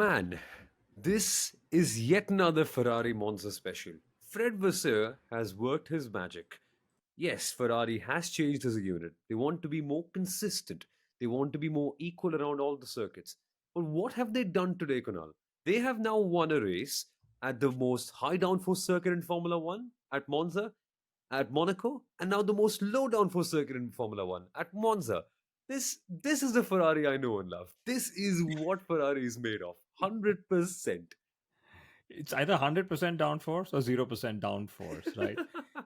Man, this is yet another Ferrari Monza special. Fred Vasseur has worked his magic. Yes, Ferrari has changed as a unit. They want to be more consistent. They want to be more equal around all the circuits. But what have they done today, Kunal? They have now won a race at the most high downforce circuit in Formula One at Monza, at Monaco, and now the most low downforce circuit in Formula One at Monza. This is the Ferrari I know and love. This is what Ferrari is made of. 100%. It's either 100% downforce or 0% downforce, right?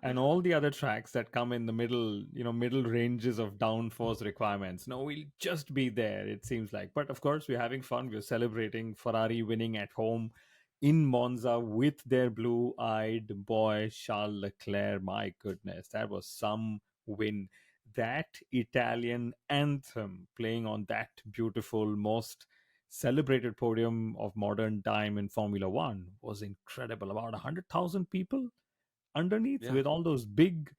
And all the other tracks that come in the middle, middle ranges of downforce requirements. No, we'll just be there, it seems like. But of course, we're having fun. We're celebrating Ferrari winning at home in Monza with their blue eyed boy, Charles Leclerc. My goodness, that was some win. That Italian anthem playing on that beautiful, most celebrated podium of modern time in Formula One was incredible. About 100,000 people underneath Yeah. with all those big,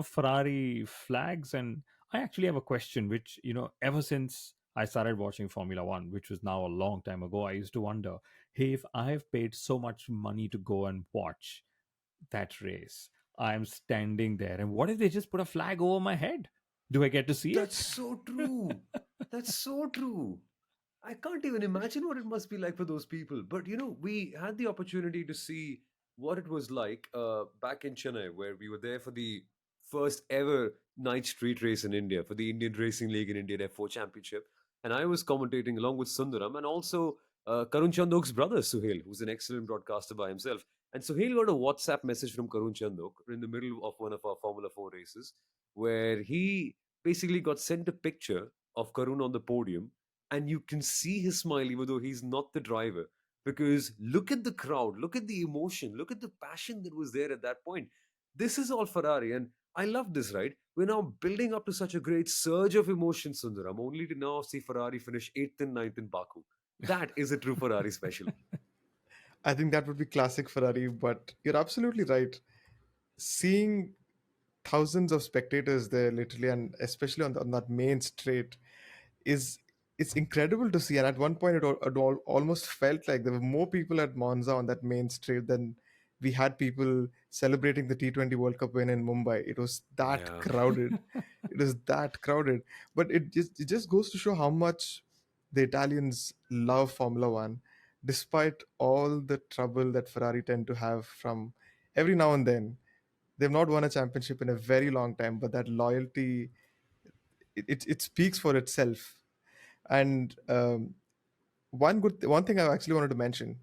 Ferrari flags. And I actually have a question, which, ever since I started watching Formula One, which was now a long time ago, I used to wonder, hey, if I have paid so much money to go and watch that race, I'm standing there, and what if they just put a flag over my head? Do I get to see That's it? so true. That's so true. I can't even imagine what it must be like for those people. But we had the opportunity to see what it was like back in Chennai, where we were there for the first ever night street race in India for the Indian Racing League in Indian F4 Championship. And I was commentating along with Sundaram and also Karun Chandok's brother, Suhail, who's an excellent broadcaster by himself. And Suhail got a WhatsApp message from Karun Chandok in the middle of one of our Formula 4 races, where he basically got sent a picture of Karun on the podium, and you can see his smile even though he's not the driver, because look at the crowd, look at the emotion, look at the passion that was there at that point. This is all Ferrari, and I love this, right? We're now building up to such a great surge of emotion, Sundaram, only to now see Ferrari finish 8th and ninth in Baku. That is a true Ferrari special. I think that would be classic Ferrari, but you're absolutely right. Seeing thousands of spectators there, literally, and especially on that main straight, is it's incredible to see. And at one point, it almost felt like there were more people at Monza on that main straight than we had people celebrating the T20 World Cup win in Mumbai. It was that Yeah. crowded. It was that crowded. But it just goes to show how much the Italians love Formula One, despite all the trouble that Ferrari tend to have from every now and then. They've not won a championship in a very long time, but that loyalty, it speaks for itself. And one thing I actually wanted to mention,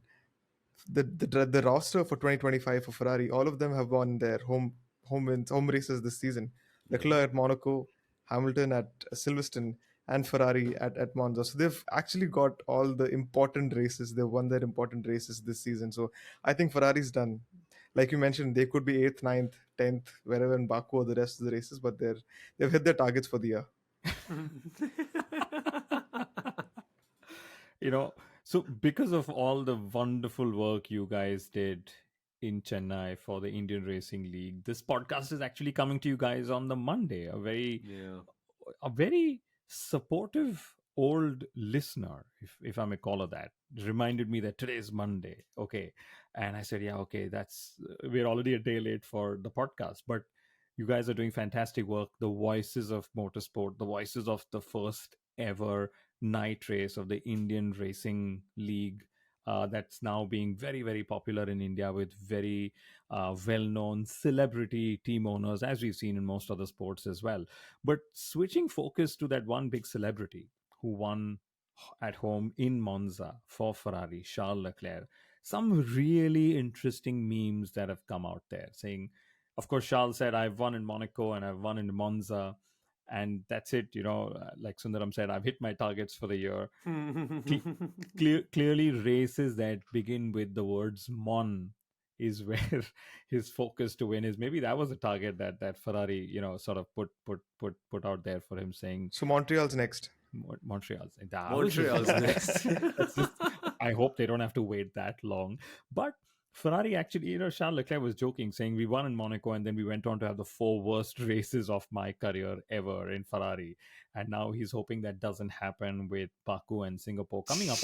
the roster for 2025 for Ferrari, all of them have won their home races this season. Yeah. Leclerc at Monaco, Hamilton at Silverstone, and Ferrari at Monza. So they've actually got all the important races. They've won their important races this season. So I think Ferrari's done. Like you mentioned, they could be eighth, ninth, 10th, wherever in Baku or the rest of the races, but they've hit their targets for the year. you know so because of all the wonderful work you guys did in Chennai for the Indian Racing League, this podcast is actually coming to you guys on the Monday. Yeah. A very supportive old listener, if I may call her that, reminded me that today is Monday. Okay. And I said, yeah, okay, we're already a day late for the podcast, but you guys are doing fantastic work. The voices of motorsport, the voices of the first ever night race of the Indian Racing League. That's now being very, very popular in India with very well known celebrity team owners, as we've seen in most other sports as well. But switching focus to that one big celebrity who won at home in Monza for Ferrari, Charles Leclerc, some really interesting memes that have come out there saying, of course, Charles said, I've won in Monaco and I've won in Monza. And that's it, like Sundaram said, I've hit my targets for the year. Clearly, races that begin with the words Mon is where his focus to win is. Maybe that was a target that Ferrari, sort of put out there for him, saying So Montreal's next. Montreal's. Montreal's next. That's just, I hope they don't have to wait that long. But Ferrari actually, Charles Leclerc was joking, saying we won in Monaco and then we went on to have the 4 worst races of my career ever in Ferrari. And now he's hoping that doesn't happen with Baku and Singapore coming up.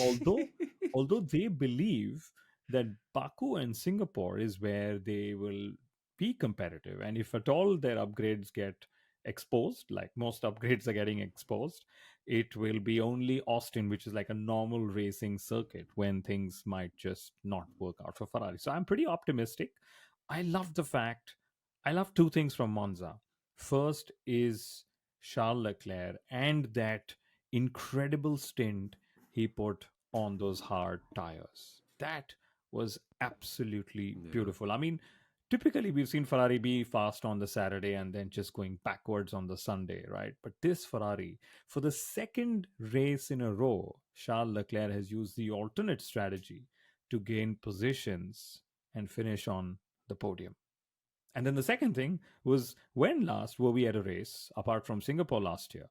although they believe that Baku and Singapore is where they will be competitive, and if at all their upgrades get exposed, like most upgrades are getting exposed, it will be only Austin, which is like a normal racing circuit, when things might just not work out for Ferrari. So I'm pretty optimistic. I love the fact, I love two things from Monza. First is Charles Leclerc and that incredible stint he put on those hard tires. That was absolutely Yeah. beautiful. I mean, typically we've seen Ferrari be fast on the Saturday and then just going backwards on the Sunday, right? But this Ferrari, for the second race in a row, Charles Leclerc has used the alternate strategy to gain positions and finish on the podium. And then the second thing was, when last were we at a race, apart from Singapore last year,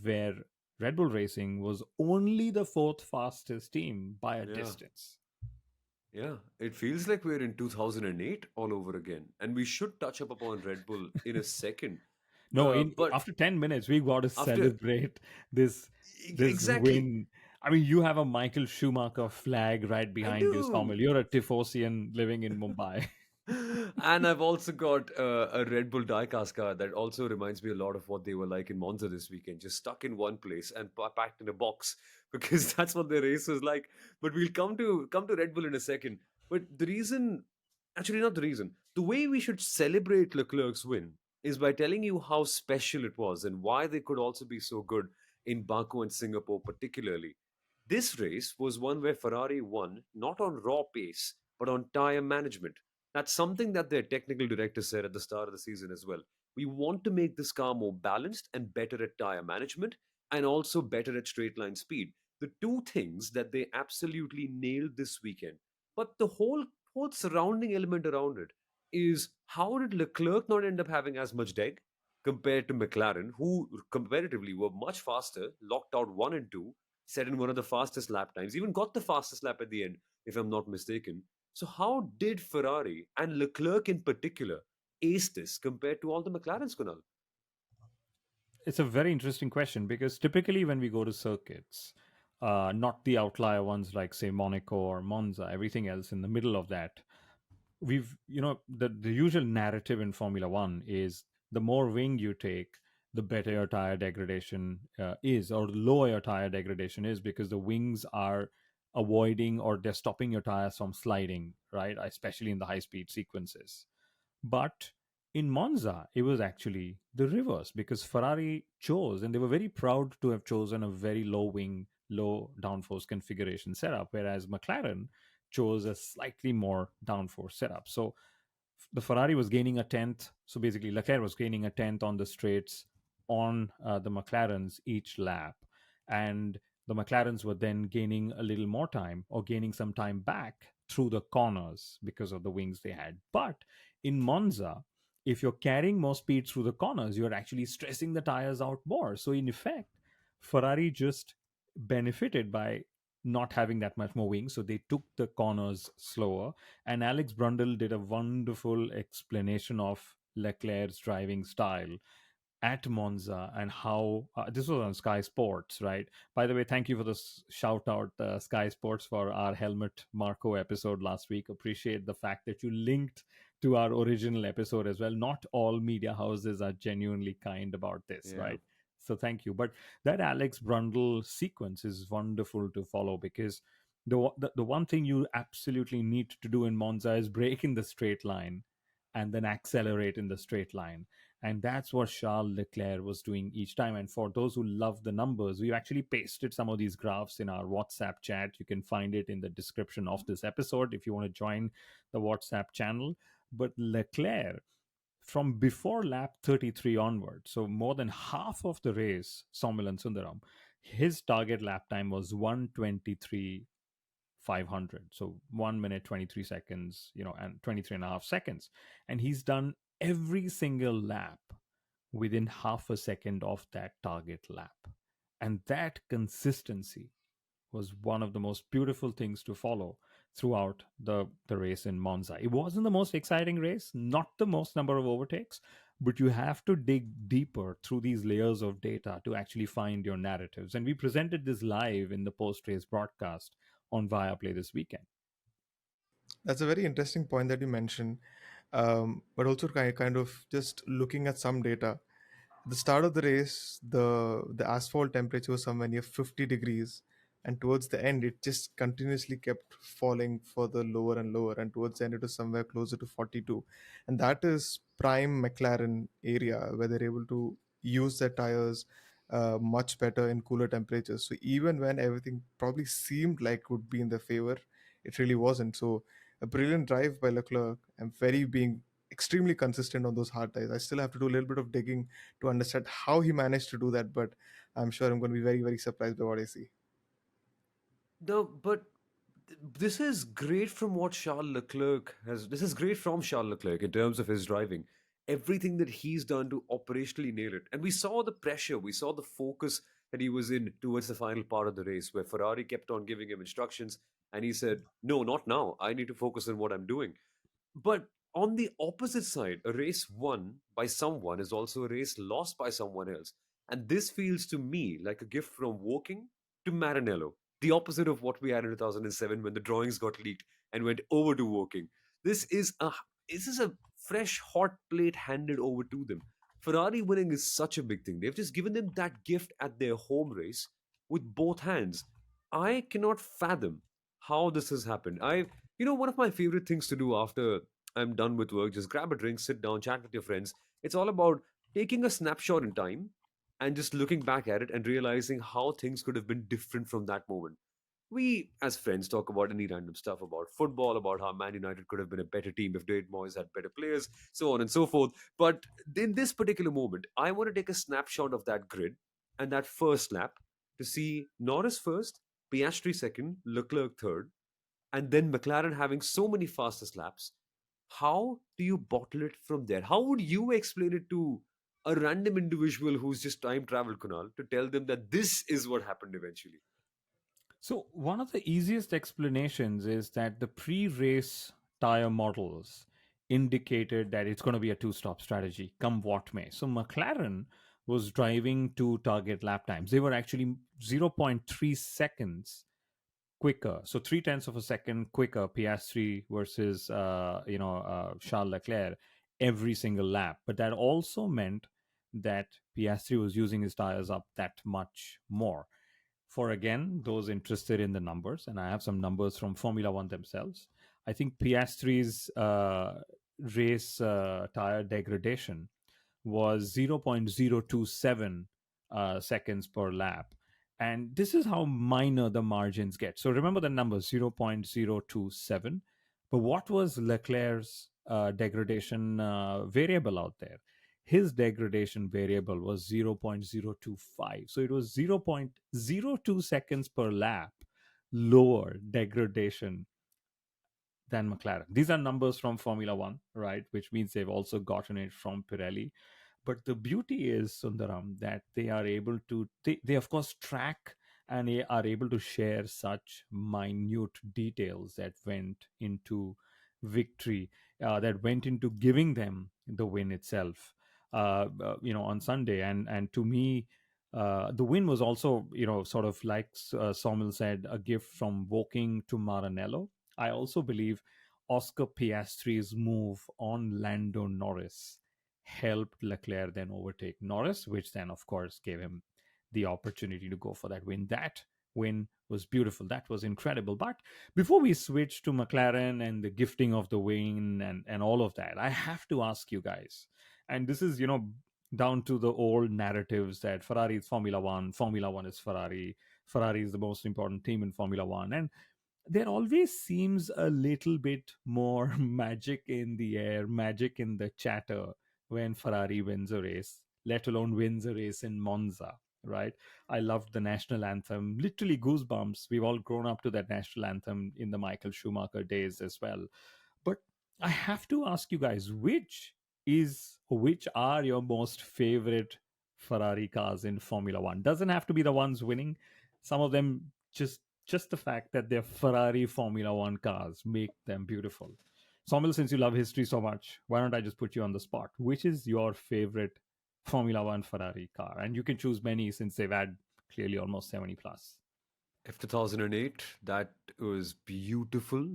where Red Bull Racing was only the fourth fastest team by a Yeah. distance? Yeah. It feels like we're in 2008 all over again. And we should touch up upon Red Bull in a second. No, in But after 10 minutes, we got to after, celebrate this exactly, win. I mean, you have a Michael Schumacher flag right I behind you, do. Soumil. You're a Tifosian living in Mumbai. And I've also got a Red Bull diecast car that also reminds me a lot of what they were like in Monza this weekend, just stuck in one place and packed in a box because that's what their race was like. But we'll come to Red Bull in a second. But the reason, actually not the reason, the way we should celebrate Leclerc's win is by telling you how special it was and why they could also be so good in Baku and Singapore particularly. This race was one where Ferrari won not on raw pace but on tyre management. That's something that their technical director said at the start of the season as well. We want to make this car more balanced and better at tyre management and also better at straight line speed. The two things that they absolutely nailed this weekend. But the whole surrounding element around it is, how did Leclerc not end up having as much deg compared to McLaren, who comparatively were much faster, locked out one and two, set in one of the fastest lap times, even got the fastest lap at the end, if I'm not mistaken. So, how did Ferrari and Leclerc in particular ace this compared to all the McLarens, Kunal? It's a very interesting question, because typically when we go to circuits, not the outlier ones like, say, Monaco or Monza, everything else in the middle of that, the usual narrative in Formula One is, the more wing you take, the better your tire degradation is, or the lower your tire degradation is, because the wings are avoiding, or they're stopping your tires from sliding, right? Especially in the high speed sequences. But in Monza, it was actually the reverse, because Ferrari chose, and they were very proud to have chosen, a very low wing, low downforce configuration setup, whereas McLaren chose a slightly more downforce setup. So the Ferrari was gaining a tenth. So basically, Leclerc was gaining a tenth on the straights on the McLarens each lap. And the McLarens were then gaining a little more time, or gaining some time back through the corners because of the wings they had. But in Monza, if you're carrying more speed through the corners, you're actually stressing the tires out more. So in effect, Ferrari just benefited by not having that much more wings. So they took the corners slower. And Alex Brundle did a wonderful explanation of Leclerc's driving style at Monza, and how this was on Sky Sports, right? By the way, thank you for the shout out, Sky Sports, for our Helmut Marco episode last week. Appreciate the fact that you linked to our original episode as well. Not all media houses are genuinely kind about this, Yeah. right? So thank you. But that Alex Brundle sequence is wonderful to follow, because the one thing you absolutely need to do in Monza is brake in the straight line and then accelerate in the straight line. And that's what Charles Leclerc was doing each time. And for those who love the numbers, we've actually pasted some of these graphs in our WhatsApp chat. You can find it in the description of this episode if you want to join the WhatsApp channel. But Leclerc, from before lap 33 onward, so more than half of the race, Soumil and Sundaram, his target lap time was 1:23.500. So 1 minute 23 seconds, and 23 and a half seconds. And he's done every single lap within half a second of that target lap. And that consistency was one of the most beautiful things to follow throughout the race in Monza. It wasn't the most exciting race, not the most number of overtakes, but you have to dig deeper through these layers of data to actually find your narratives. And we presented this live in the post race broadcast on Viaplay this weekend. That's a very interesting point that you mentioned. But also kind of just looking at some data. The start of the race, the asphalt temperature was somewhere near 50 degrees, and towards the end, it just continuously kept falling further lower and lower, and towards the end, it was somewhere closer to 42, and that is prime McLaren area where they're able to use their tires much better in cooler temperatures. So even when everything probably seemed like would be in their favor, it really wasn't. So a brilliant drive by Leclerc and very being extremely consistent on those hard tires. I still have to do a little bit of digging to understand how he managed to do that, but I'm sure I'm going to be very, very surprised by what I see. No, but this is great from what Charles Leclerc has. This is great from Charles Leclerc in terms of his driving. Everything that he's done to operationally nail it. And we saw the pressure, we saw the focus that he was in towards the final part of the race, where Ferrari kept on giving him instructions. And he said, "No, not now. I need to focus on what I'm doing." But on the opposite side, a race won by someone is also a race lost by someone else. And this feels to me like a gift from Woking to Maranello, the opposite of what we had in 2007 when the drawings got leaked and went over to Woking. This is a this is a fresh hot plate handed over to them. Ferrari winning is such a big thing. They've just given them that gift at their home race with both hands. I cannot fathom how this has happened. One of my favorite things to do after I'm done with work, just grab a drink, sit down, chat with your friends. It's all about taking a snapshot in time and just looking back at it and realizing how things could have been different from that moment. We, as friends, talk about any random stuff about football, about how Man United could have been a better team if David Moyes had better players, so on and so forth. But in this particular moment, I want to take a snapshot of that grid and that first lap to see Norris first, Piastri second, Leclerc third, and then McLaren having so many fastest laps. How do you bottle it from there? How would you explain it to a random individual who's just time traveled, Kunal, to tell them that this is what happened eventually? So, one of the easiest explanations is that the pre race tire models indicated that it's going to be a two-stop strategy, come what may. So, McLaren was driving to target lap times. They were actually zero point 0.3 seconds quicker. So, 3/10 of a second quicker, Piastri versus, Charles Leclerc every single lap. But that also meant that Piastri was using his tires up that much more. For again those interested in the numbers, and I have some numbers from Formula One themselves. I think Piastri's race tire degradation was 0.027 seconds per lap. And this is how minor the margins get. So remember the number 0.027. But what was Leclerc's degradation variable out there? His degradation variable was 0.025. So it was 0.02 seconds per lap lower degradation than McLaren. These are numbers from Formula One, right? Which means they've also gotten it from Pirelli. But the beauty is, Sundaram, that they are able to, they of course track and they are able to share such minute details that went into victory, that went into giving them the win itself, on Sunday. And to me, the win was also, sort of like Soumil said, a gift from Woking to Maranello. I also believe Oscar Piastri's move on Lando Norris helped Leclerc then overtake Norris, which then, of course, gave him the opportunity to go for that win. That win was beautiful. That was incredible. But before we switch to McLaren and the gifting of the win and all of that, I have to ask you guys, and this is, down to the old narratives that Ferrari is Formula One is Ferrari, Ferrari is the most important team in Formula One. And there always seems a little bit more magic in the air, magic in the chatter when Ferrari wins a race, let alone wins a race in Monza, right? I loved the national anthem, literally goosebumps. We've all grown up to that national anthem in the Michael Schumacher days as well. But I have to ask you guys, which are your most favorite Ferrari cars in Formula One? Doesn't have to be the ones winning. Some of them just the fact that they're Ferrari Formula One cars make them beautiful. Somil, since you love history so much, why don't I just put you on the spot? Which is your favorite Formula One Ferrari car? And you can choose many since they've had clearly almost 70 plus. F 2008, that was beautiful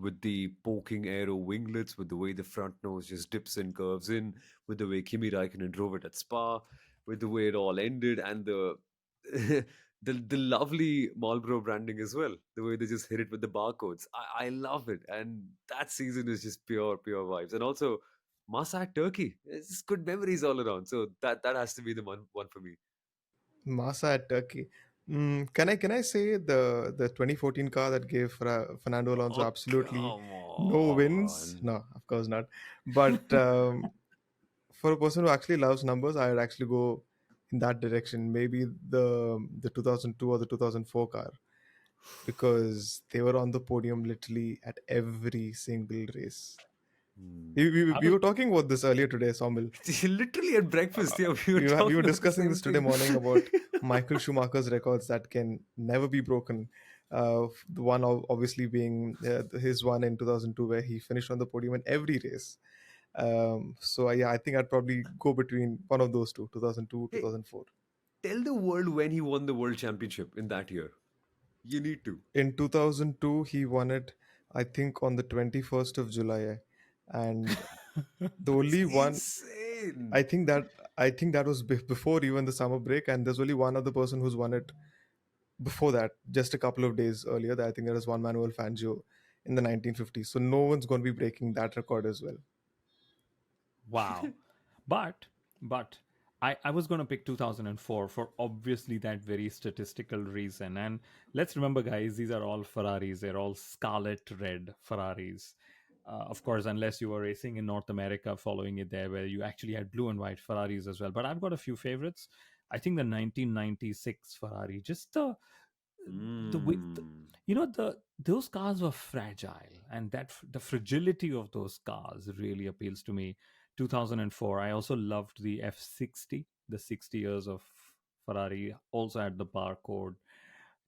with the poking aero winglets, with the way the front nose just dips and curves in, with the way Kimi Raikkonen drove it at Spa, with the way it all ended, and the the lovely Marlboro branding as well. The way they just hit it with the barcodes, I love it, and that season is just pure vibes. And also, Massa at Turkey, it's just good memories all around. So that has to be the one for me. Massa at Turkey. Can I say the 2014 car that gave Fernando Alonso Oh, absolutely come no wins? on. No, of course not. But for a person who actually loves numbers, I would actually go in that direction. Maybe the 2002 or the 2004 car, because they were on the podium literally at every single race. Hmm. We were talking about this earlier today, Somil. Literally at breakfast, yeah, we were We were talking about the discussing same this today thing. morning about Michael Schumacher's records that can never be broken. The one obviously being his one in 2002, where he finished on the podium in every race. Yeah, I think I'd probably go between one of those two, 2002, Hey, 2004. tell the world when he won the world championship in that year. You need to. In 2002, he won it, I think, on the 21st of July, and the That's only one insane. I think that I think that was before even the summer break, and there's only one other person who's won it before that, just a couple of days earlier. I think there was one Manuel Fangio in the 1950s. So no one's going to be breaking that record as well. Wow. But but I was going to pick 2004 for obviously that very statistical reason. And let's remember, guys, these are all Ferraris. They're all scarlet red Ferraris. Of course, unless you were racing in North America, following it there, where you actually had blue and white Ferraris as well. But I've got a few favorites. I think the 1996 Ferrari, just the way Mm. the those cars were fragile, and the fragility of those cars really appeals to me. 2004, I also loved the F60, the 60 years of Ferrari, also had the barcode.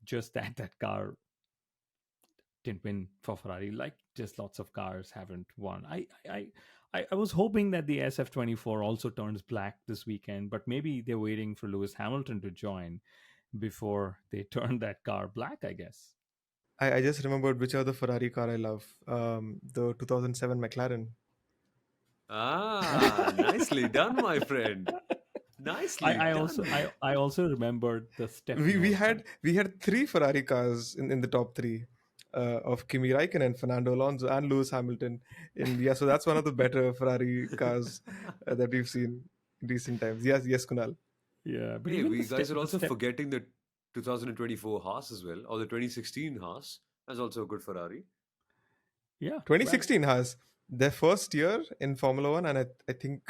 Just that car didn't win for Ferrari, like just lots of cars haven't won. I was hoping that the SF24 also turns black this weekend, but maybe they're waiting for Lewis Hamilton to join before they turn that car black, I guess. I just remembered which other Ferrari car I love. The 2007 McLaren. Ah, nicely done, my friend. Nicely done. I also remembered the step We nose. had we had three Ferrari cars in the top three, of Kimi Raikkonen, Fernando Alonso, and Lewis Hamilton. And yeah, so that's one of the better Ferrari cars that we've seen in recent times. Yes, Kunal. Yeah, but Hey, even we guys are the also step. forgetting the 2024 Haas as well, or the 2016 Haas. That's also a good Ferrari. Yeah, well, 2016 has their first year in Formula One, and I think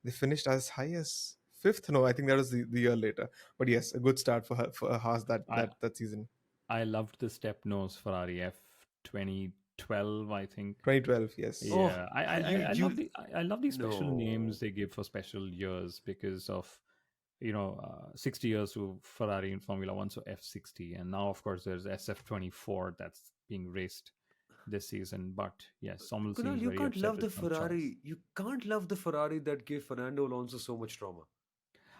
they finished as high as fifth. No, I think that was the year later. But yes, a good start for Haas I that season. I loved the step nose Ferrari F 2012. I think. 2012, yes. Oh, Yeah, I love you I love these special names no. they give for special years because of 60 years to Ferrari in Formula One, so F60, and now of course there's SF24 that's being raced this season. But yes, Sommel Kunal, seems you very can't upset love with the my choice. Ferrari. You can't love the Ferrari that gave Fernando Alonso so much trauma.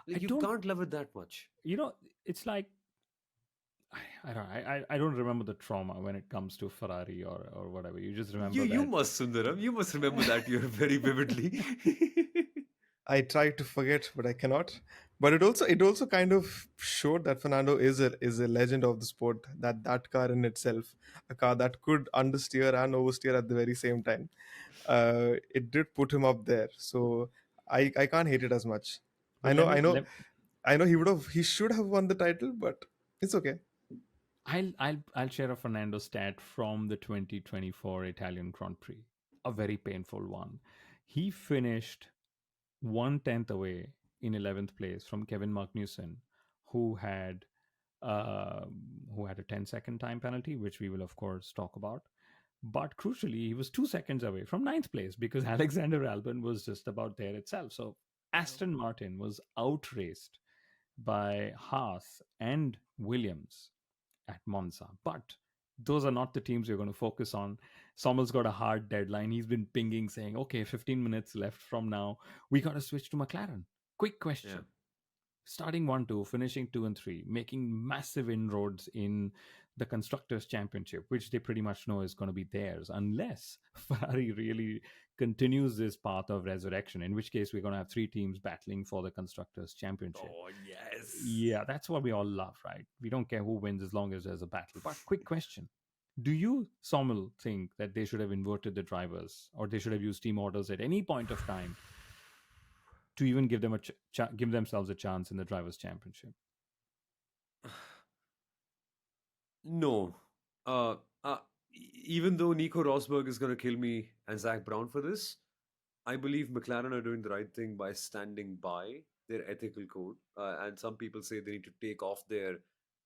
I Like you don't, can't love it that much. it's like I don't remember the trauma when it comes to Ferrari or whatever. You just You remember you that. must, Sundaram. You must remember that year very vividly. I try to forget, but I cannot. But it also kind of showed that Fernando is a legend of the sport. That car in itself, a car that could understeer and oversteer at the very same time. It did put him up there. So I can't hate it as much. I Well, know let I me know let I know he should have won the title, but it's okay. I'll share a Fernando stat from the 2024 Italian Grand Prix, a very painful one. He finished 1/10 away in 11th place from Kevin Magnussen, who had uh, who had a 10-second time penalty, which we will of course talk about. But crucially, he was 2 seconds away from ninth place because Alexander Albon was just about there itself. So Aston Martin was outraced by Haas and Williams at Monza. But those are not the teams you're going to focus on. Sommel's got a hard deadline. He's been pinging saying, okay, 15 minutes left from now. We got to switch to McLaren. Quick Yeah. question. starting 1 2, finishing 2 and 3, making massive inroads in the Constructors' Championship, which they pretty much know is going to be theirs, unless Ferrari really continues this path of resurrection, in which case we're going to have three teams battling for the Constructors' Championship. Oh, yes. Yeah, that's what we all love, right? We don't care who wins as long as there's a battle. But quick question. Do you, Somil, think that they should have inverted the drivers or they should have used team orders at any point of time to even give them give themselves a chance in the drivers' championship? No. Uh, uh, Even though Nico Rosberg is going to kill me and Zach Brown for this, I believe McLaren are doing the right thing by standing by their ethical code. And some people say they need to take off their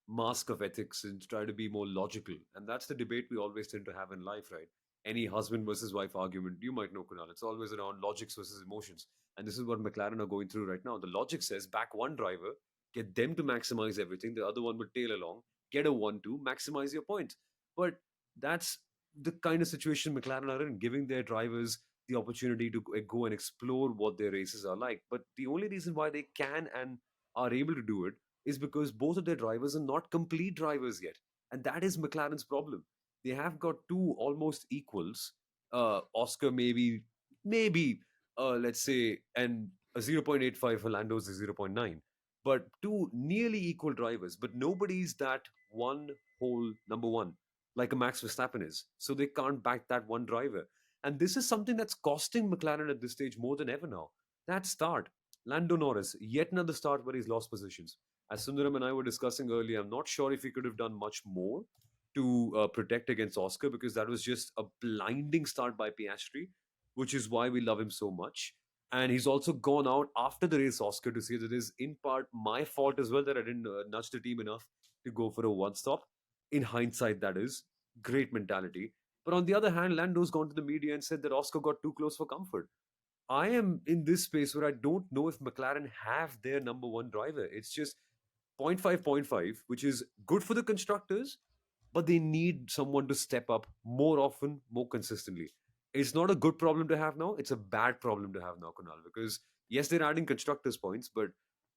mask of ethics and try to be more logical. And that's the debate we always tend to have in life, right? Any husband versus wife argument, you might know, Kunal, it's always around logics versus emotions. And this is what McLaren are going through right now. The logic says back one driver, get them to maximize everything, the other one will tail along, get a 1 2, maximize your points. But that's the kind of situation McLaren are in, giving their drivers the opportunity to go and explore what their races are like. But the only reason why they can and are able to do it is because both of their drivers are not complete drivers yet. And that is McLaren's problem. They have got two almost equals. Oscar maybe, let's say, and a 0.85 for Lando's is 0.9. But two nearly equal drivers, but nobody's that one whole number one, like a Max Verstappen is. So they can't back that one driver. And this is something that's costing McLaren at this stage more than ever now. That start, Lando Norris, yet another start where he's lost positions. As Sundaram and I were discussing earlier, I'm not sure if he could have done much more to protect against Oscar, because that was just a blinding start by Piastri, which is why we love him so much. And he's also gone out after the race, Oscar, to say that it is in part my fault as well that I didn't nudge the team enough to go for a one stop. In hindsight, that is great mentality. But on the other hand, Lando's gone to the media and said that Oscar got too close for comfort. I am in this space where I don't know if McLaren have their number one driver. It's just point 0.5, point 0.5, which is good for the constructors, but they need someone to step up more often, more consistently. It's not a good problem to have now. It's a bad problem to have now, Kunal, because yes, they're adding constructors points, but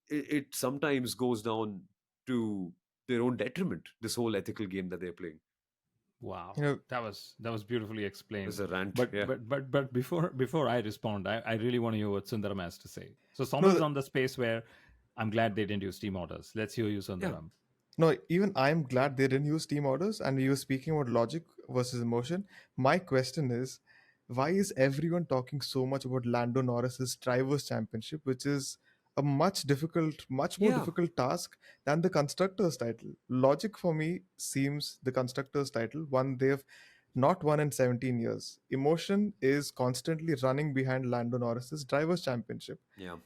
it sometimes goes down to their own detriment, this whole ethical game that they're playing. Wow, You know, that was beautifully explained. It's a rant, But yeah. before I respond, I really want to hear what Sundaram has to say. So no, Somil's on the space where I'm glad they didn't use team orders. Let's hear you, Yeah. Sundaram. no, even I'm glad they didn't use team orders. And you were speaking about logic versus emotion. My question is, why is everyone talking so much about Lando Norris's drivers' championship, which is a much more Yeah. difficult task than the constructors' title? Logic for me seems the constructors' title, one they've not won in 17 years. Emotion is constantly running behind Lando Norris's drivers' championship. Yeah.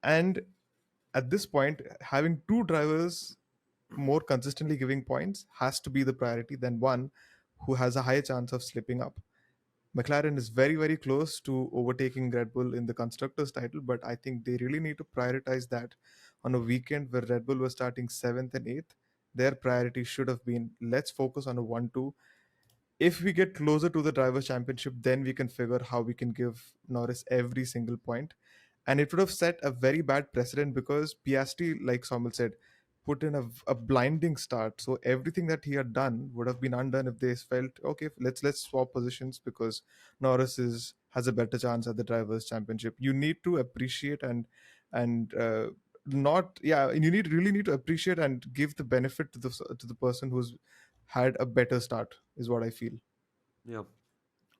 And at this point, having two drivers more consistently giving points has to be the priority than one who has a higher chance of slipping up. McLaren is very, very close to overtaking Red Bull in the constructors' title, but I think they really need to prioritize that on a weekend where Red Bull was starting seventh and eighth. Their priority should have been, let's focus on a 1 2. If we get closer to the drivers' championship, then we can figure how we can give Norris every single point. And it would have set a very bad precedent because Piastri, like Sommel said, put in a blinding start. So everything that he had done would have been undone if they felt, okay, let's swap positions because Norris has a better chance at the drivers' championship. You need to appreciate and not yeah, and you need to appreciate and give the benefit to the person who's had a better start is what I feel. Yeah.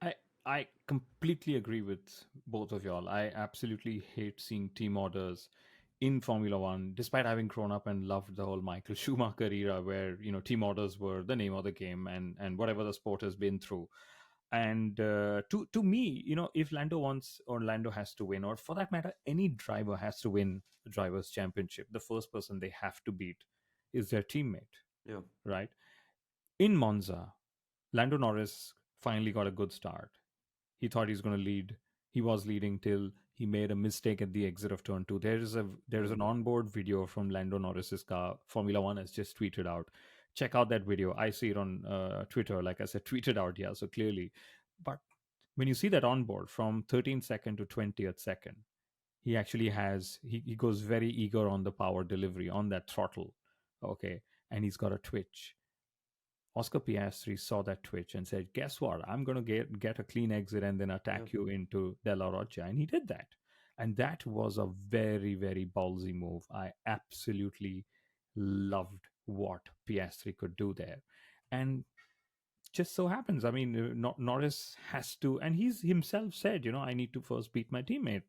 I I completely agree with both of y'all. I absolutely hate seeing team orders in Formula One, despite having grown up and loved the whole Michael Schumacher era, where team orders were the name of the game, and whatever the sport has been through. And to me, if Lando wants or Lando has to win, or for that matter, any driver has to win the drivers' championship, the first person they have to beat is their teammate, Yeah. right? In Monza, Lando Norris finally got a good start. He thought he was going to lead. He was leading till he made a mistake at the exit of turn two. There is an onboard video from Lando Norris's car. Formula One has just tweeted out. Check out that video. I see it on Twitter. Like I said, tweeted out, yeah, so clearly. But when you see that onboard from 13th second to 20th second, he actually has he goes very eager on the power delivery on that throttle, okay, and he's got a twitch. Oscar Piastri saw that twitch and said, "Guess what? I'm going to get a clean exit and then Yeah. attack you into Della Roccia," and he did that. And that was a very very ballsy move. I absolutely loved what Piastri could do there, and just so happens, I mean, Norris has to, and he's himself said, I need to first beat my teammate.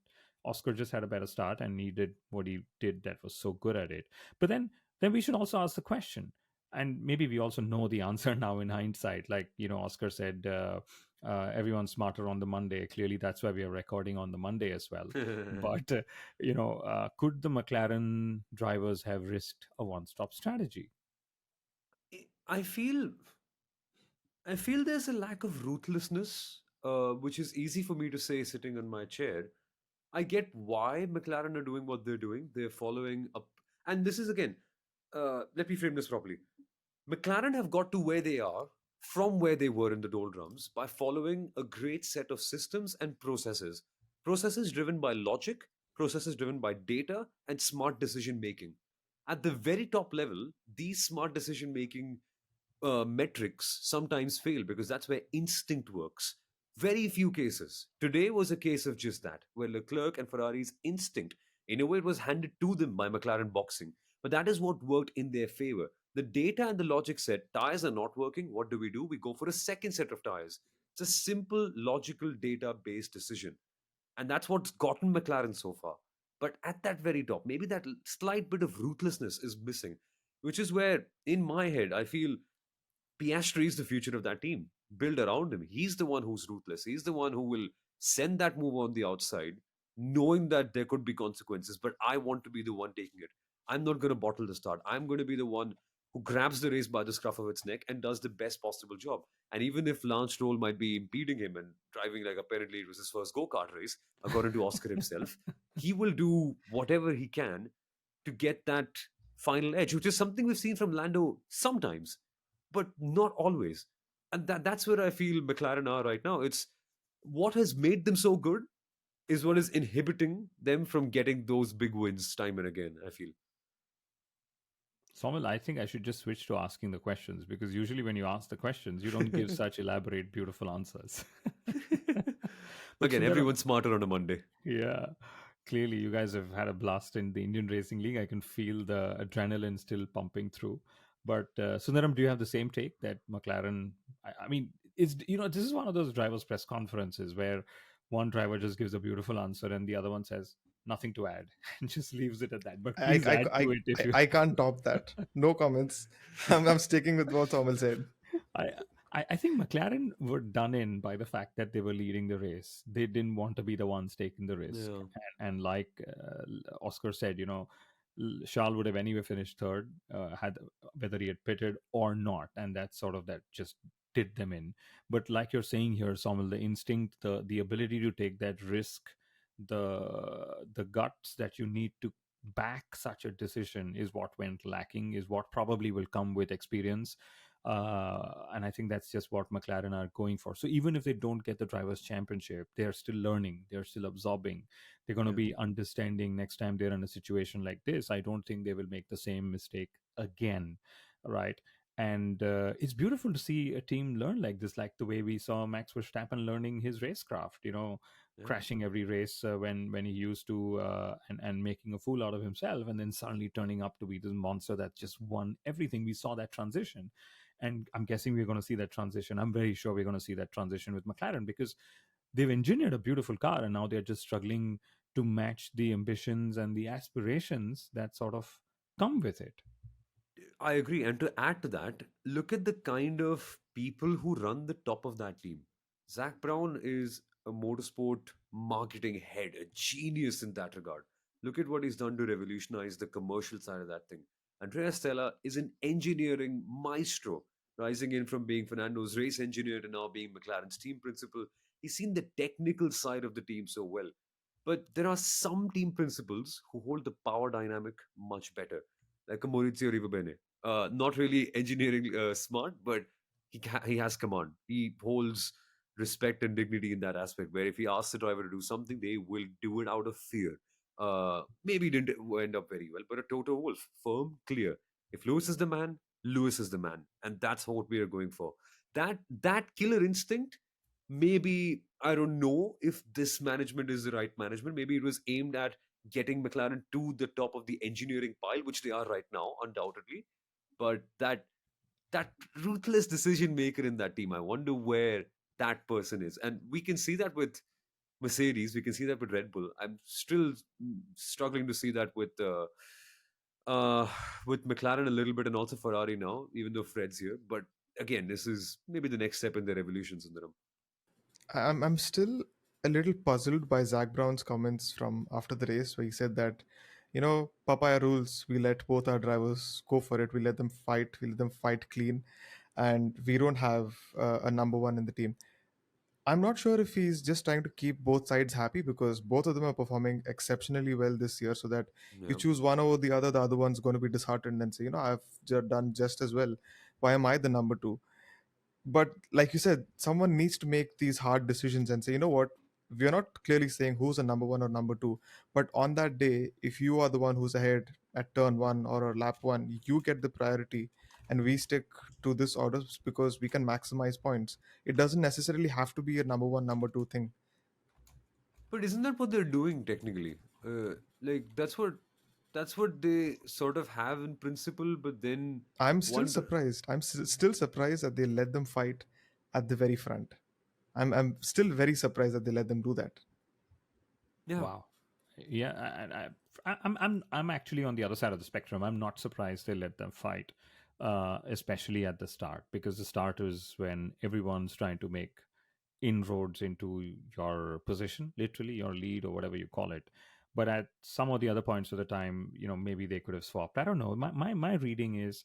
Oscar just had a better start, and he did what he did that was so good at it. But then we should also ask the question, and maybe we also know the answer now in hindsight. Like Oscar said, everyone's smarter on the Monday. Clearly, that's why we are recording on the Monday as well. But could the McLaren drivers have risked a one-stop strategy? I feel I feel there's a lack of ruthlessness, which is easy for me to say sitting on my chair. I get why McLaren are doing what they're doing. They're following up, and this is again. Let me frame this properly. McLaren have got to where they are from where they were in the doldrums by following a great set of systems and processes. Processes driven by logic, processes driven by data, and smart decision making. At the very top level, these smart decision making metrics sometimes fail because that's where instinct works. Very few cases. Today was a case of just that, where Leclerc and Ferrari's instinct, in a way, it was handed to them by McLaren boxing. But that is what worked in their favor. The data and the logic said tires are not working. What do? We go for a second set of tires. It's a simple, logical, data based decision. And that's what's gotten McLaren so far. But at that very top, maybe that slight bit of ruthlessness is missing, which is where, in my head, I feel Piastri is the future of that team. Build around him. He's the one who's ruthless. He's the one who will send that move on the outside, knowing that there could be consequences. But I want to be the one taking it. I'm not going to bottle the start. I'm going to be the one who grabs the race by the scruff of its neck and does the best possible job. And even if Lance Stroll might be impeding him and driving like apparently it was his first go kart race, according to Oscar himself, he will do whatever he can to get that final edge, which is something we've seen from Lando sometimes, but not always. And that's where I feel McLaren are right now. It's what has made them so good is what is inhibiting them from getting those big wins time and again, I feel. Somil, I think I should just switch to asking the questions because usually when you ask the questions, you don't give such elaborate, beautiful answers. But Again, Sundaram, everyone's smarter on a Monday. yeah, clearly you guys have had a blast in the Indian Racing League. I can feel the adrenaline still pumping through. But Sundaram, do you have the same take that McLaren? I mean, it's this is one of those drivers' press conferences where one driver just gives a beautiful answer and the other one says nothing to add and just leaves it at that. But I, please I, add I, to it if you. I can't top that. No comments. I'm sticking with what Soumil said. I, I think McLaren were done in by the fact that they were leading the race. They didn't want to be the ones taking the risk. Yeah. And like Oscar said, Charles would have anyway finished third, had whether he had pitted or not, and that sort of that just did them in. But like you're saying here, Samuel, the instinct, the ability to take that risk, the guts that you need to back such a decision is what went lacking. Is what probably will come with experience. And I think that's just what McLaren are going for. So even if they don't get the drivers' championship, they're still learning, they're still absorbing, they're going to Yeah. be understanding next time they're in a situation like this. I don't think they will make the same mistake again, right? And it's beautiful to see a team learn like this, like the way we saw Max Verstappen learning his racecraft. Yeah. Crashing every race when he used to and making a fool out of himself, and then suddenly turning up to be this monster that just won everything. We saw that transition, and I'm guessing we're going to see that transition. I'm very sure we're going to see that transition with McLaren because they've engineered a beautiful car and now they're just struggling to match the ambitions and the aspirations that sort of come with it. I agree. And to add to that, look at the kind of people who run the top of that team. Zach Brown is a motorsport marketing head, a genius in that regard. Look at what he's done to revolutionize the commercial side of that thing. Andrea Stella is an engineering maestro, rising in from being Fernando's race engineer to now being McLaren's team principal. He's seen the technical side of the team so well. But there are some team principals who hold the power dynamic much better, like a Maurizio Rivabene. Not really engineering smart, but he has command. He holds respect and dignity in that aspect. Where if he asks the driver to do something, they will do it out of fear. Maybe didn't end up very well, but a Toto Wolff, firm, clear. If Lewis is the man, Lewis is the man, and that's what we are going for. That killer instinct. Maybe I don't know if this management is the right management. Maybe it was aimed at getting McLaren to the top of the engineering pile, which they are right now, undoubtedly. But that ruthless decision maker in that team, I wonder where that person is. And we can see that with Mercedes, we can see that with Red Bull. I'm still struggling to see that uh, with McLaren a little bit, and also Ferrari now, even though Fred's here. But again, this is maybe the next step in their evolutions in the room. I'm still a little puzzled by Zach Brown's comments from after the race, where he said that, Papaya rules. We let both our drivers go for it. We let them fight. We let them fight clean, and we don't have a number one in the team. I'm not sure if he's just trying to keep both sides happy because both of them are performing exceptionally well this year. So that you Yeah. choose one over the other one's going to be disheartened and say, I've done just as well. Why am I the number two? But like you said, someone needs to make these hard decisions and say, you know what, we're not clearly saying who's a number one or number two, but on that day, if you are the one who's ahead at turn one or lap one, you get the priority, and we stick to this order because we can maximize points. It doesn't necessarily have to be a number one number two thing. But isn't that what they're doing technically? Like that's what they sort of have in principle, but then I'm still wonder. surprised. Still surprised that they let them fight at the very front. I'm still very surprised that they let them do that. Yeah, Wow. Yeah, I'm actually on the other side of the spectrum. I'm not surprised they let them fight, especially at the start, because the start is when everyone's trying to make inroads into your position, literally your lead or whatever you call it. But at some of the other points of the time, maybe they could have swapped. I don't know. My reading is,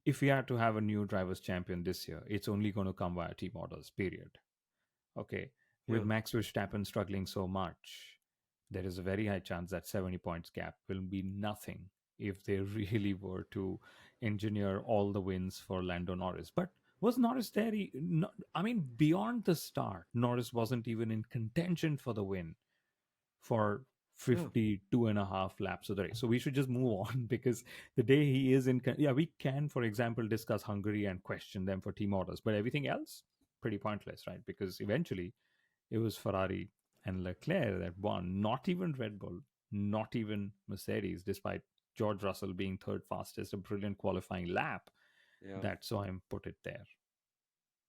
if we had to have a new drivers champion this year, it's only going to come via team orders. Period. Okay. yeah. With Max Verstappen struggling so much, there is a very high chance that 70 points gap will be nothing if they really were to engineer all the wins for Lando Norris. But was Norris there? I mean, beyond the start, Norris wasn't even in contention for the win for Yeah. 52 and a half laps of the race. So we should just move on, because the day he is in, yeah, we can, for example, discuss Hungary and question them for team orders, but everything else, pretty pointless, right? Because eventually it was Ferrari and Leclerc that won, not even Red Bull, not even Mercedes, despite George Russell being third fastest, a brilliant qualifying lap. Yeah. That's why I'm put it there.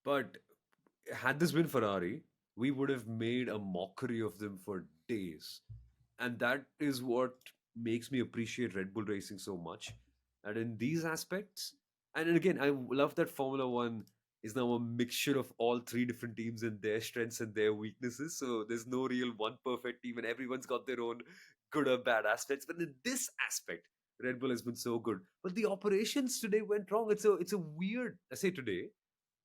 But had this been Ferrari, we would have made a mockery of them for days. And that is what makes me appreciate Red Bull racing so much. And in these aspects, and again, I love that Formula One is now a mixture of all three different teams and their strengths and their weaknesses. So there's no real one perfect team, and everyone's got their own good or bad aspects. But in this aspect, Red Bull has been so good. But the operations today went wrong. It's a weird. I say today,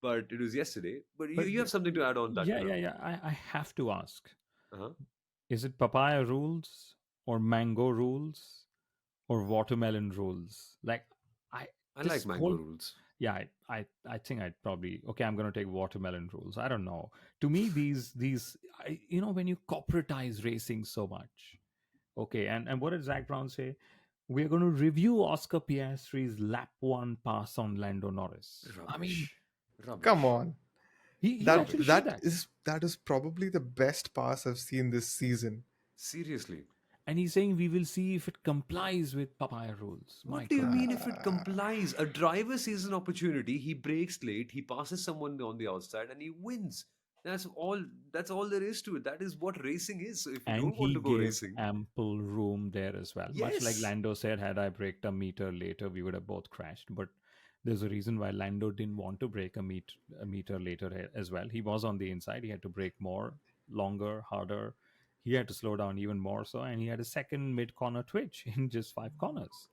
but it was yesterday. But you, But you have something to add on that, yeah, Kunal. yeah, yeah. I have to ask, Uh-huh. is it papaya rules or mango rules or watermelon rules? Like, I, I like this mango whole, rules. yeah, I think I'd probably, okay, I'm going to take watermelon rules. I don't know. To me, when you corporatize racing so much, okay, and what did Zach Brown say? We're going to review Oscar Piastri's lap one pass on Lando Norris. I mean, Rubbish. Come Rubbish. on. he That actually Rubbish. said that that. is that is probably the best pass I've seen this season. Seriously. And he's saying we will see if it complies with papaya rules. My What do you goodness. mean if it complies? A driver sees an opportunity, he breaks late, he passes someone on the outside, and he wins. That's all. That's all there is to it. That is what racing is. So if you And don't want he to go gave racing, ample room there as well. Much like yes, Lando said, had I braked a meter later, we would have both crashed. But there's a reason why Lando didn't want to brake a meter later as well. He was on the inside. He had to brake more, longer, harder. He had to slow down even more so, and he had a second mid corner twitch in just 5 corners.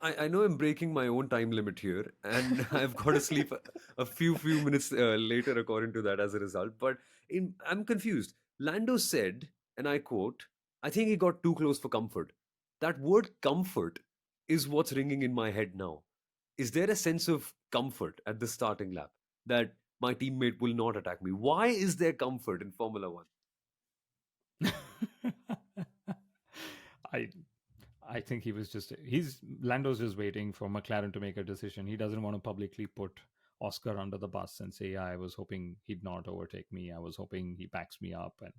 I know I'm breaking my own time limit here, and I've got to sleep a few minutes later, according to that, as a result. But I'm confused. Lando said, and I quote, "I think he got too close for comfort." That word "comfort" is what's ringing in my head now. Is there a sense of comfort at the starting lap that my teammate will not attack me? Why is there comfort in Formula One? I I think he's Lando's just waiting for McLaren to make a decision. He doesn't want to publicly put Oscar under the bus and say, "Yeah, I was hoping he'd not overtake me. I was hoping he backs me up." And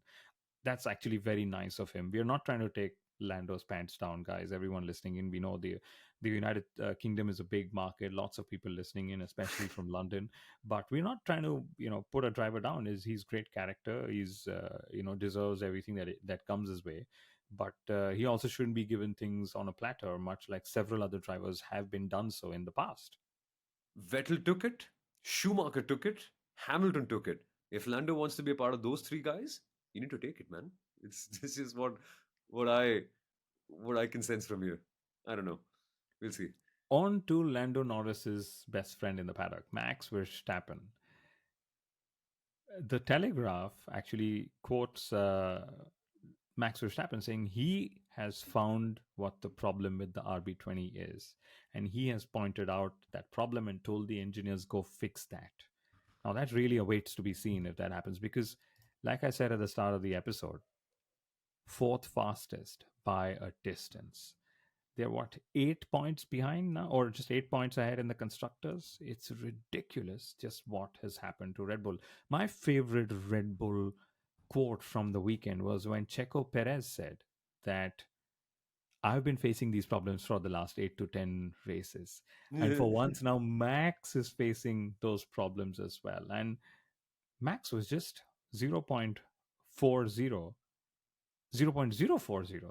that's actually very nice of him. We are not trying to take Lando's pants down, guys. Everyone listening in, we know the United Kingdom is a big market. Lots of people listening in, especially from London. But we're not trying to, put a driver down. He's great character. He's deserves everything that comes his way. But he also shouldn't be given things on a platter, much like several other drivers have been done so in the past. Vettel took it, Schumacher took it, Hamilton took it. If Lando wants to be a part of those three guys, you need to take it, man. It's this is what I what I can sense from here. I don't know. We'll see. On to Lando Norris's best friend in the paddock, Max Verstappen. The Telegraph actually quotes Max Verstappen saying he has found what the problem with the RB20 is. And he has pointed out that problem and told the engineers, go fix that. Now, that really awaits to be seen if that happens because, like I said at the start of the episode, fourth fastest by a distance. They're what, 8 points behind now, or just 8 points ahead in the constructors? It's ridiculous just what has happened to Red Bull. My favorite Red Bull quote from the weekend was when Checo Perez said that I've been facing these problems for the last 8 to 10 races. And for once now, Max is facing those problems as well. And Max was just 0.040,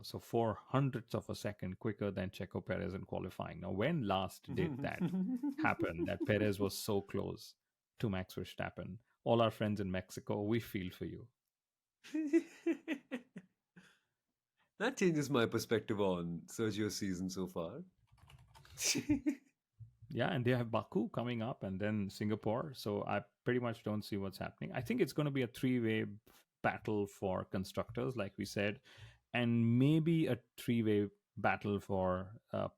so 400ths of a second quicker than Checo Perez in qualifying. Now, when last did that happen, that Perez was so close to Max Verstappen? All our friends in Mexico, we feel for you. That changes my perspective on Sergio's season so far. Yeah, and they have Baku coming up and then Singapore. So I pretty much don't see what's happening. I think it's going to be a three-way battle for constructors, like we said, and maybe a three-way battle for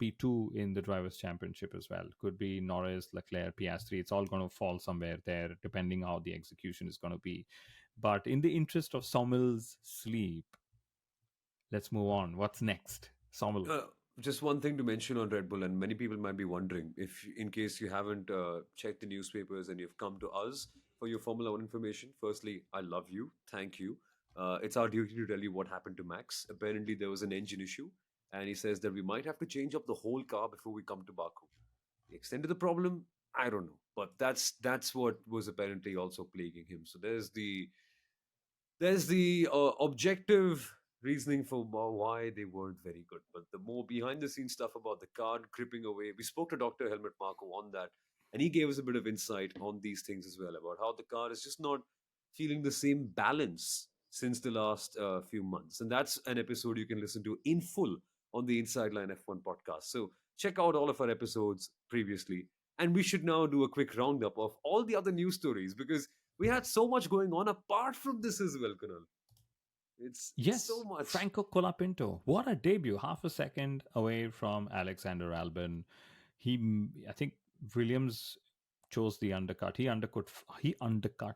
P2 in the Drivers' Championship as well. Could be Norris, Leclerc, Piastri. It's all going to fall somewhere there, depending how the execution is going to be. But in the interest of Soumil's sleep, let's move on. What's next? Soumil. Just one thing to mention on Red Bull, and many people might be wondering if, in case you haven't checked the newspapers and you've come to us for your Formula One information. Firstly, I love you. Thank you. It's our duty to tell you what happened to Max. Apparently, there was an engine issue, and he says that we might have to change up the whole car before we come to Baku. The extent of the problem, I don't know, but that's what was apparently also plaguing him. So there's the objective reasoning for why they weren't very good. But the more behind the scenes stuff about the car gripping away, we spoke to Dr. Helmut Marko on that, and he gave us a bit of insight on these things as well about how the car is just not feeling the same balance since the last few months. And that's an episode you can listen to in full on the Inside Line F1 podcast. So check out all of our episodes previously. And we should now do a quick roundup of all the other news stories because we had so much going on apart from this as well, Kunal. It's Yes, so much. Franco Colapinto. What a debut! Half a second away from Alexander Albon. I think Williams chose the undercut. He undercut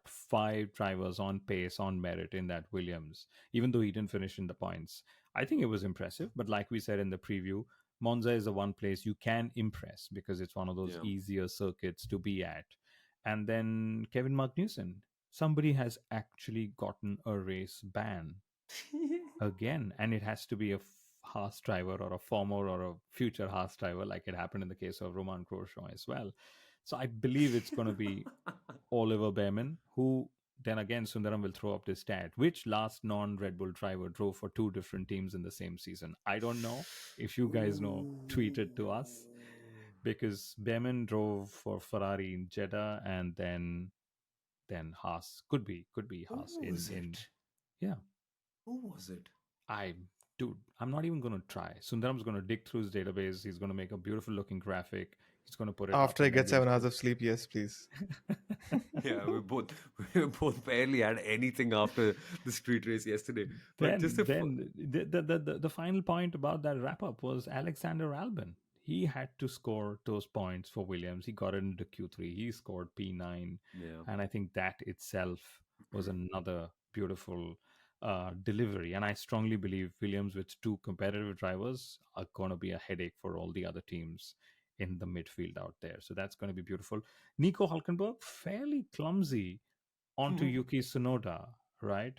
5 drivers on pace, on merit in that Williams, even though he didn't finish in the points. I think it was impressive. But like we said in the preview, Monza is the one place you can impress because it's one of those Yeah. easier circuits to be at. And then Kevin Magnussen. Somebody has actually gotten a race ban again, and it has to be a Haas driver or a former or a future Haas driver, like it happened in the case of Roman Grosjean as well. So I believe it's going to be Oliver Behrman, who then again Sundaram will throw up this stat. Which last non-Red Bull driver drove for 2 different teams in the same season? I don't know. If you guys know, tweet it to us because Behrman drove for Ferrari in Jeddah and then Haas could be Who Haas was in it? yeah. Who was it? I Dude, I'm not even going to try. Sundaram's going to dig through his database. He's going to make a beautiful looking graphic. He's going to put it up. After I And then get 7 hours of sleep, yes, please. Yeah, we both barely had anything after the street race yesterday. But just a then the final point about that wrap up was Alexander Albon. He had to score those points for Williams. He got into Q3. He scored P9. yeah. And I think that itself was another beautiful delivery. And I strongly believe Williams with two competitive drivers are going to be a headache for all the other teams in the midfield out there. So that's going to be beautiful. Nico Hulkenberg, fairly clumsy onto Yuki Tsunoda, right?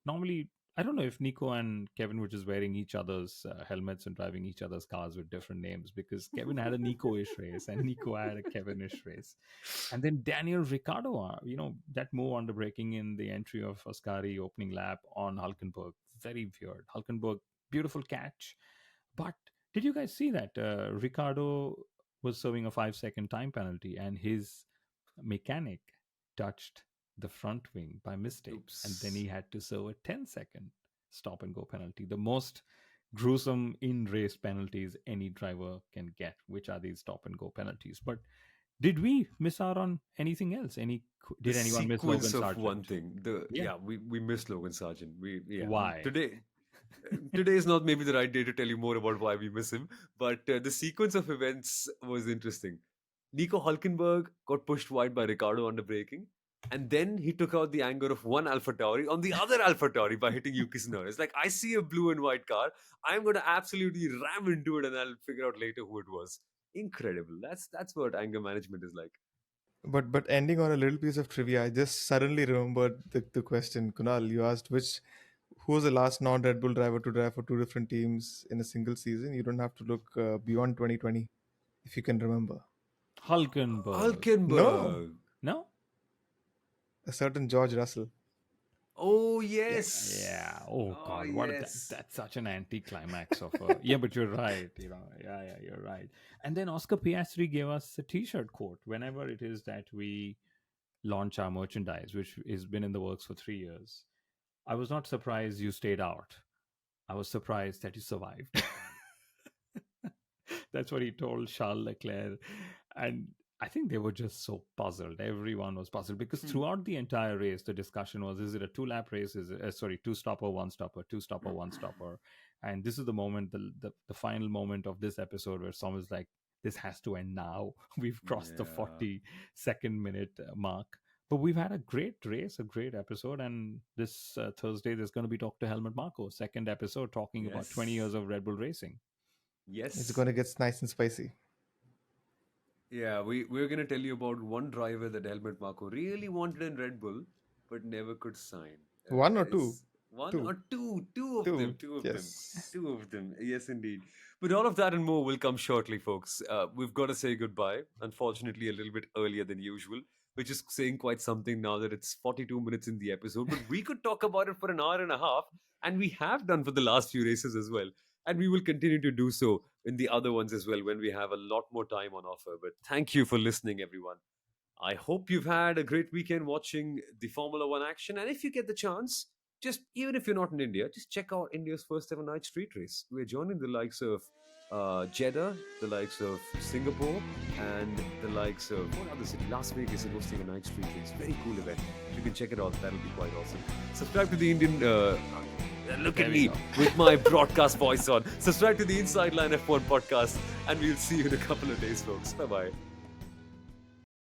Normally, I don't know if Nico and Kevin were just wearing each other's helmets and driving each other's cars with different names, because Kevin had a Nico-ish race and Nico had a Kevin-ish race. And then Daniel Ricciardo, that move on the braking in the entry of Ascari opening lap on Hulkenberg, very weird. Hulkenberg, beautiful catch. But did you guys see that? Ricciardo was serving a 5-second time penalty and his mechanic touched the front wing by mistake. Oops. And then he had to serve a 10-second stop and go penalty. The most gruesome in-race penalties any driver can get, which are these stop and go penalties. But did we miss out on anything else? Did anyone miss Logan of Sargent? one thing. We missed Logan Sargent. Why? Today is not maybe the right day to tell you more about why we miss him, but the sequence of events was interesting. Nico Hulkenberg got pushed wide by Ricciardo under braking, and then he took out the anger of one AlphaTauri on the other AlphaTauri by hitting Yuki Tsunoda. It's like, I see a blue and white car, I'm going to absolutely ram into it, and I'll figure out later who it was. Incredible. That's what anger management is like. But ending on a little piece of trivia, I just suddenly remembered the question. Kunal, you asked who was the last non-Red Bull driver to drive for two different teams in a single season. You don't have to look beyond 2020, if you can remember. Hulkenberg. No? A certain George Russell. Oh, yes. Yeah. Oh, God. Yes. That's such an anticlimax of yeah, but you're right. Yeah, you're right. And then Oscar Piastri gave us a t-shirt quote whenever it is that we launch our merchandise, which has been in the works for 3 years. I was not surprised you stayed out. I was surprised that you survived. That's what he told Charles Leclerc. And I think they were just so puzzled. Everyone was puzzled because throughout the entire race, the discussion was, is it a 2-lap race? Is it, 2-stopper, 1-stopper, 2-stopper, 1-stopper? And this is the moment, the final moment of this episode where someone's like, this has to end now. We've crossed the 42nd minute mark. But we've had a great race, a great episode. And this Thursday, there's going to be Dr. Helmut Marko, second episode, talking about 20 years of Red Bull racing. Yes. It's going to get nice and spicy. Yeah, we're going to tell you about one driver that Helmut Marko really wanted in Red Bull, but never could sign. One or two? Two of them. Two of them. Yes, indeed. But all of that and more will come shortly, folks. We've got to say goodbye, unfortunately, a little bit earlier than usual, which is saying quite something now that it's 42 minutes in the episode. But we could talk about it for an hour and a half, and we have done for the last few races as well. And we will continue to do so in the other ones as well when we have a lot more time on offer. But thank you for listening, everyone. I hope you've had a great weekend watching the Formula One action. And if you get the chance, just even if you're not in India, just check out India's first ever night street race. We're joining the likes of Jeddah, the likes of Singapore, and the likes of what other city? Las Vegas is hosting a night street race. Very cool event. If you can check it out, that'll be quite awesome. Subscribe to the Indian... Look at me with my broadcast voice on. Subscribe to the Inside Line F1 podcast, and we'll see you in a couple of days, folks. Bye-bye.